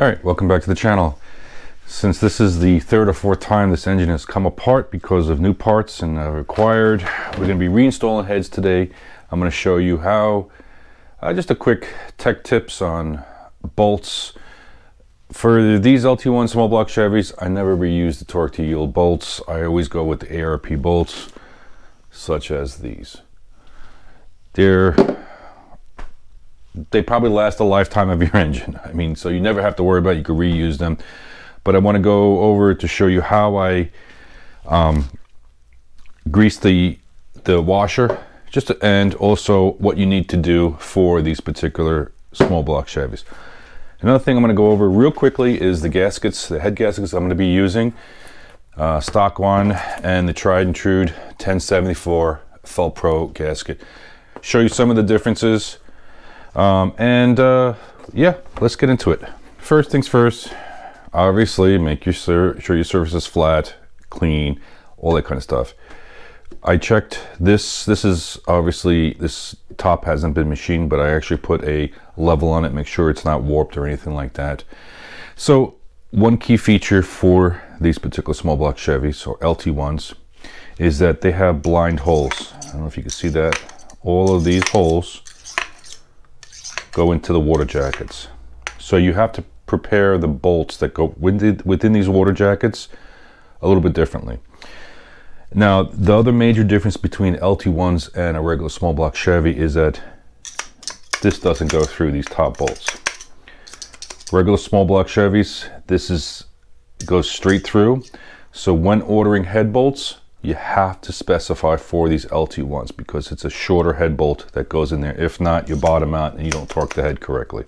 Alright, welcome back to the channel. Since this is the third or fourth time this engine has come apart because of new parts and required, we're going to be reinstalling heads today. I'm going to show you how, just a quick tech tips on bolts. For these LT1 small block Chevys, I never reuse the torque to yield bolts. I always go with the ARP bolts, such as these. They probably last the lifetime of your engine. I mean, so you never have to worry about it. You can reuse them. But I want to go over to show you how I grease the washer, and also what you need to do for these particular small block Chevys. Another thing I'm going to go over real quickly is the gaskets, the head gaskets I'm going to be using. Stock one and the tried and true 1074 Fel-Pro gasket. Show you some of the differences. Yeah, let's get into it. First things first, obviously make sure your surface is flat, clean, all that kind of stuff. I checked this is obviously, this top hasn't been machined, but I actually put a level on it, make sure it's not warped or anything like that. So one key feature for these particular small block Chevys or LT1s is that they have blind holes. I don't know if you can see that. All of these holes go into the water jackets. So you have to prepare the bolts that go within these water jackets a little bit differently. Now, the other major difference between LT1s and a regular small block Chevy is that this doesn't go through these top bolts. Regular small block Chevys, goes straight through. So when ordering head bolts, you have to specify for these LT1s because it's a shorter head bolt that goes in there. If not, you bottom out and you don't torque the head correctly.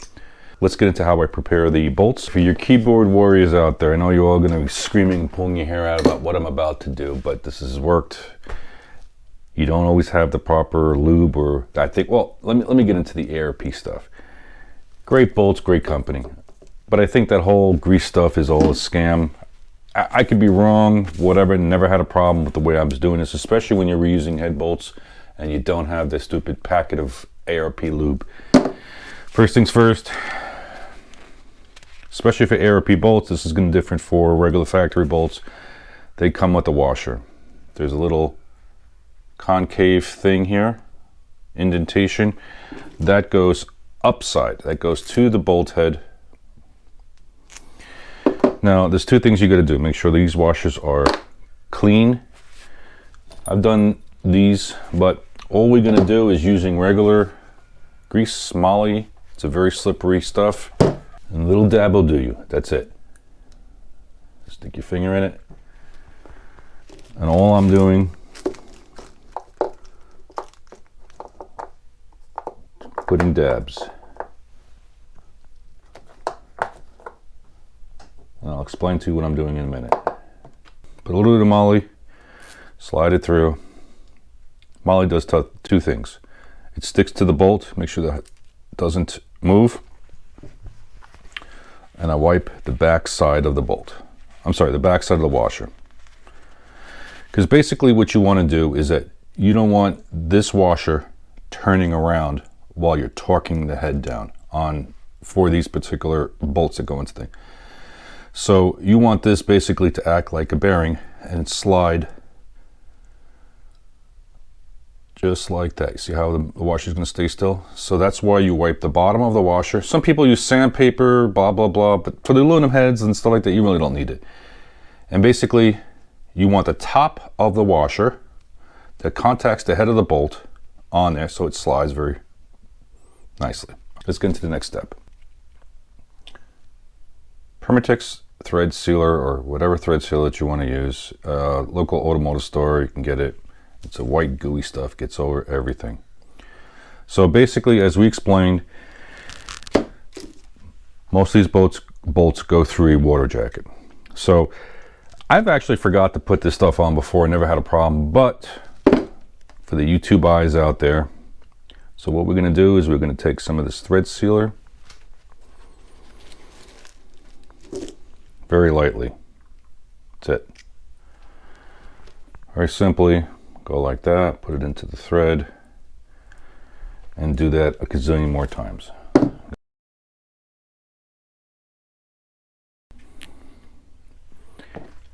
Let's get into how I prepare the bolts. For your keyboard warriors out there, I know you're all going to be screaming and pulling your hair out about what I'm about to do, but this has worked. You don't always have the proper lube, or I think, well, let me get into the ARP stuff. Great bolts, great company, but I think that whole grease stuff is all a scam. I could be wrong, whatever, never had a problem with the way I was doing this, especially when you're reusing head bolts and you don't have this stupid packet of ARP lube. First things first, especially for ARP bolts, this is going to be different for regular factory bolts. They come with a washer. There's a little concave thing here, indentation, that goes upside, that goes to the bolt head. Now, there's two things you got to do. Make sure these washers are clean. I've done these, but all we're going to do is using regular grease, moly. It's a very slippery stuff. And a little dab will do you. That's it. Stick your finger in it. And all I'm doing, putting dabs. And I'll explain to you what I'm doing in a minute. Put a little bit of moly, slide it through. Moly does two things. It sticks to the bolt, make sure that it doesn't move. And I wipe the back side of the bolt. I'm sorry, the back side of the washer. Because basically what you want to do is that you don't want this washer turning around while you're torquing the head down for these particular bolts that go into the thing. So you want this basically to act like a bearing and slide just like that. You see how the washer is going to stay still? So that's why you wipe the bottom of the washer. Some people use sandpaper, blah, blah, blah, but for the aluminum heads and stuff like that, you really don't need it. And basically, you want the top of the washer that contacts the head of the bolt on there so it slides very nicely. Let's get into the next step. Permatex thread sealer, or whatever thread sealer that you want to use. Local automotive store, you can get it. It's a white gooey stuff, gets over everything. So basically, as we explained, most of these bolts go through a water jacket. So I've actually forgot to put this stuff on before, never had a problem, but for the YouTube eyes out there, so what we're going to do is we're going to take some of this thread sealer, very lightly. That's it. Very simply, go like that, put it into the thread, and do that a gazillion more times.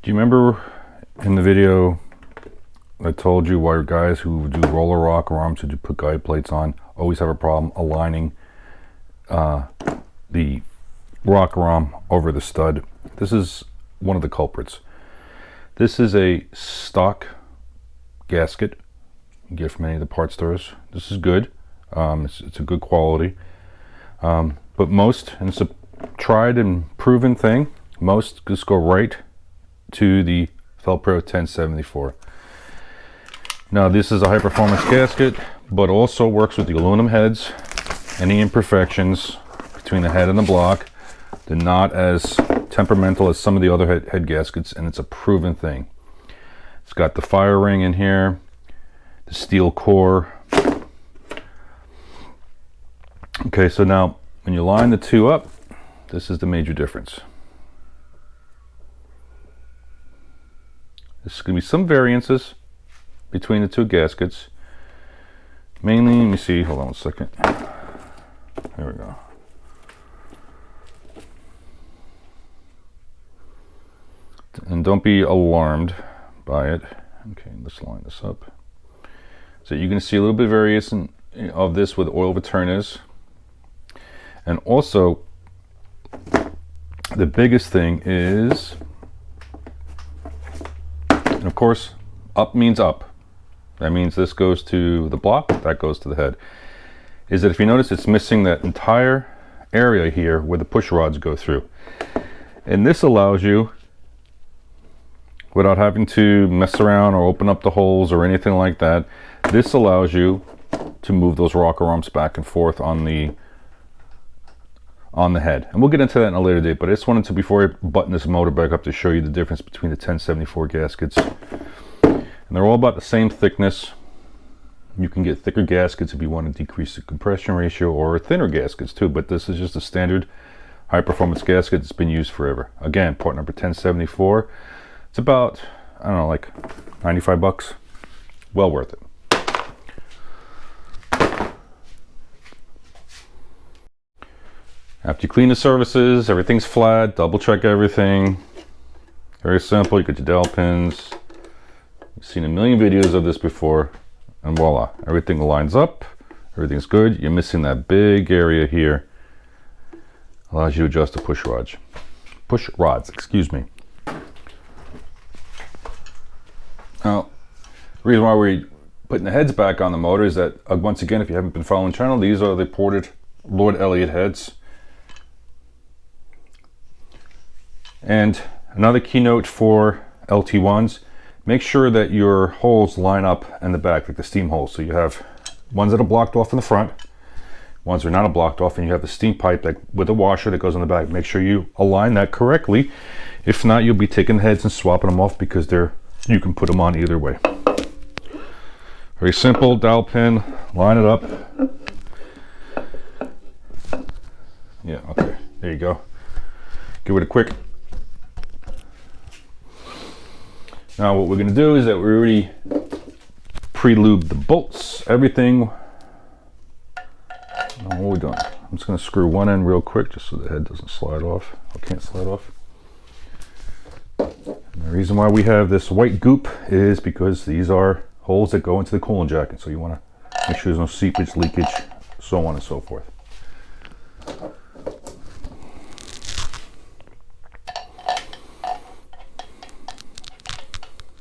Do you remember in the video I told you why guys who do roller rocker arms, who do put guide plates on, always have a problem aligning the rocker arm over the stud? This is one of the culprits. This is a stock gasket you get from any of the parts stores. This is good. It's a good quality. But most, and it's a tried and proven thing, most just go right to the Fel-Pro 1074. Now this is a high performance gasket, but also works with the aluminum heads. Any imperfections between the head and the block, they're not as temperamental as some of the other head gaskets, and it's a proven thing. It's got the fire ring in here, the steel core. Okay, so now when you line the two up, this is the major difference. There's going to be some variances between the two gaskets. Mainly, let me see, hold on one second. There we go. And don't be alarmed by it. Okay, let's line this up. So you're going to see a little bit of variation of this with oil returners. And also, the biggest thing is, and of course, up means up. That means this goes to the block, that goes to the head. Is that if you notice, it's missing that entire area here where the push rods go through. And this allows you, without having to mess around or open up the holes or anything like that, this allows you to move those rocker arms back and forth on the head. And we'll get into that in a later date, but I just wanted to, before I button this motor back up, to show you the difference between the 1074 gaskets. And they're all about the same thickness. You can get thicker gaskets if you want to decrease the compression ratio, or thinner gaskets too, but this is just a standard high performance gasket that's been used forever. Again, part number 1074. It's about, I don't know, like 95 bucks. Well worth it. After you clean the surfaces, everything's flat, double check everything. Very simple. You get your dowel pins. You've seen a million videos of this before, and voila, everything lines up, everything's good. You're missing that big area here. Allows you to adjust the push rods, excuse me. Now, the reason why we're putting the heads back on the motor is that, once again, if you haven't been following the channel, these are the ported Lord Elliott heads. And another keynote for LT1s, make sure that your holes line up in the back, like the steam holes. So you have ones that are blocked off in the front, ones that are not blocked off, and you have the steam pipe that, with a washer that goes on the back. Make sure you align that correctly. If not, you'll be taking heads and swapping them off, because you can put them on either way. Very simple, dowel pin, line it up. Yeah, okay, there you go. Give it a quick. Now what we're going to do is that we already pre-lubed the bolts, everything. Now what are we doing? I'm just going to screw one end real quick just so the head doesn't slide off. I can't slide off. And the reason why we have this white goop is because these are holes that go into the coolant jacket. So you want to make sure there's no seepage, leakage, so on and so forth.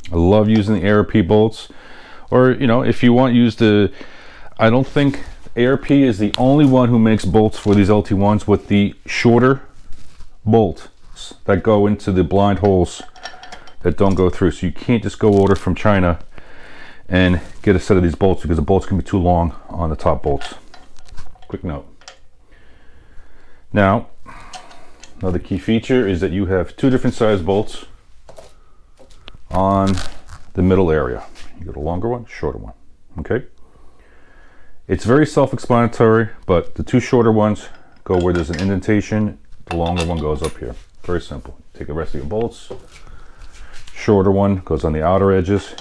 I love using the ARP bolts, or if you want, use the, I don't think ARP is the only one who makes bolts for these LT1s with the shorter bolts that go into the blind holes that don't go through. So you can't just go order from China and get a set of these bolts, because the bolts can be too long on the top bolts. Quick note. Now, another key feature is that you have two different size bolts on the middle area. You got a longer one, shorter one. Okay, it's very self-explanatory, but the two shorter ones go where there's an indentation, the longer one goes up here. Very simple. Take the rest of your bolts. Shorter one goes on the outer edges.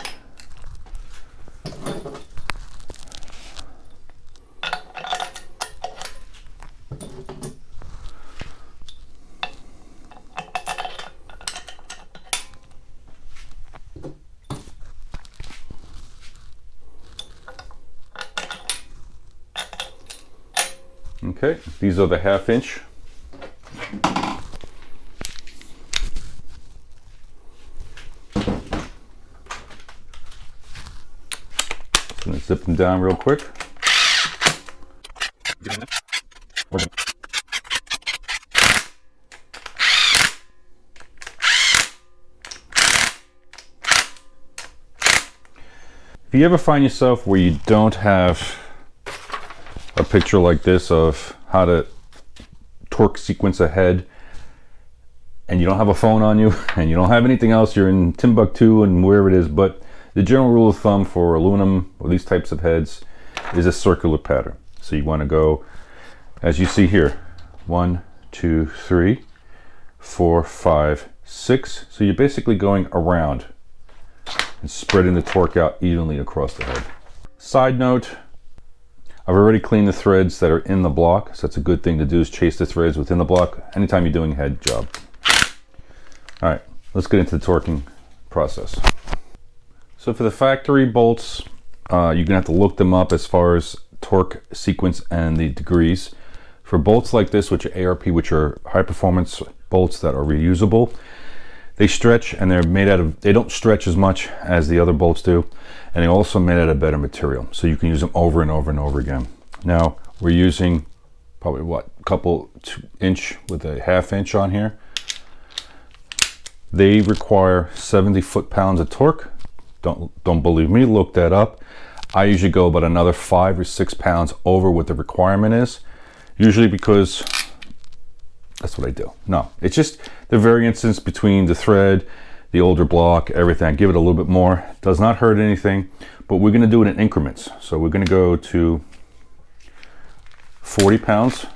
Okay, these are the 1/2 inch. Just gonna zip them down real quick. If you ever find yourself where you don't have a picture like this of how to torque sequence a head, and you don't have a phone on you, and you don't have anything else, you're in Timbuktu and wherever it is, but the general rule of thumb for aluminum or these types of heads is a circular pattern. So you want to go, as you see here, 1, 2, 3, 4, 5, 6. So you're basically going around and spreading the torque out evenly across the head. Side note, I've already cleaned the threads that are in the block, so that's a good thing to do, is chase the threads within the block anytime you're doing a head job. All right, let's get into the torquing process. So for the factory bolts, you're gonna have to look them up as far as torque sequence and the degrees. For bolts like this, which are ARP, which are high performance bolts that are reusable, they stretch, and they're made out of, they don't stretch as much as the other bolts do, and they're also made out of better material, so you can use them over and over and over again. Now we're using probably what, a couple 2-inch with a 1/2 inch on here. They require 70 foot-pounds of torque. Don't believe me, look that up. I usually go about another 5 or 6 pounds over what the requirement is, usually because that's what I do. No, it's just the variances between the thread, the older block, everything. I give it a little bit more. It does not hurt anything, but we're gonna do it in increments. So we're gonna go to 40 pounds.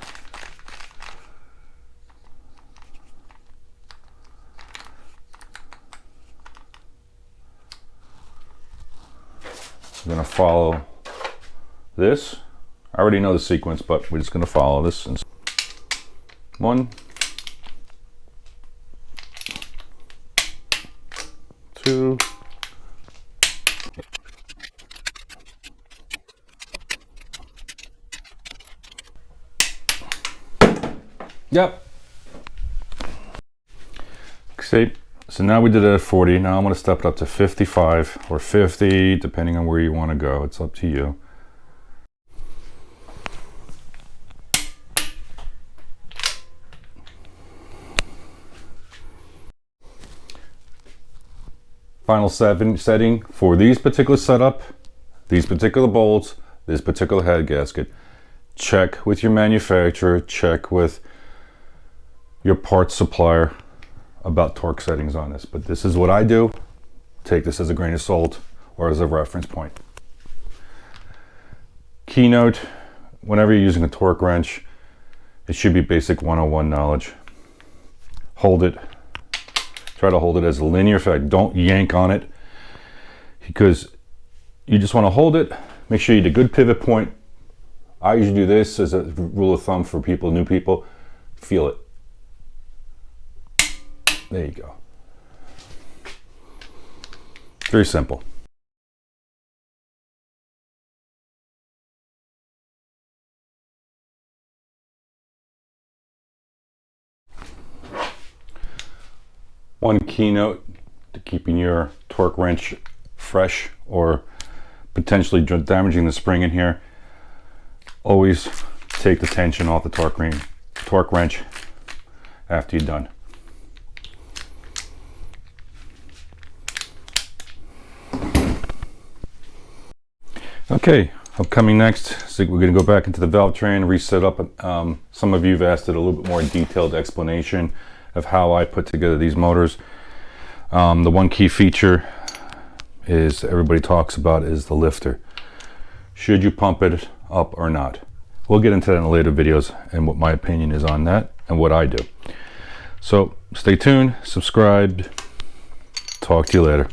We're gonna follow this. I already know the sequence, but we're just gonna follow this. 1, 2, yep. See, so now we did it at 40. Now I'm going to step it up to 55 or 50, depending on where you want to go. It's up to you. Final setting for these particular setup, these particular bolts, this particular head gasket. Check with your manufacturer, check with your parts supplier about torque settings on this. But this is what I do. Take this as a grain of salt or as a reference point. Keynote, whenever you're using a torque wrench, it should be basic 101 knowledge. Hold it. Try to hold it as a linear effect. Don't yank on it, because you just want to hold it. Make sure you get a good pivot point. I usually do this as a rule of thumb for people, new people. Feel it. There you go. Very simple. One keynote to keeping your torque wrench fresh or potentially damaging the spring in here: always take the tension off the torque wrench after you're done. Okay, upcoming next, so we're going to go back into the valve train, reset up. Some of you have asked it a little bit more detailed explanation of how I put together these motors. The one key feature is everybody talks about is the lifter. Should you pump it up or not? We'll get into that in later videos and what my opinion is on that and what I do. So stay tuned, subscribe, talk to you later.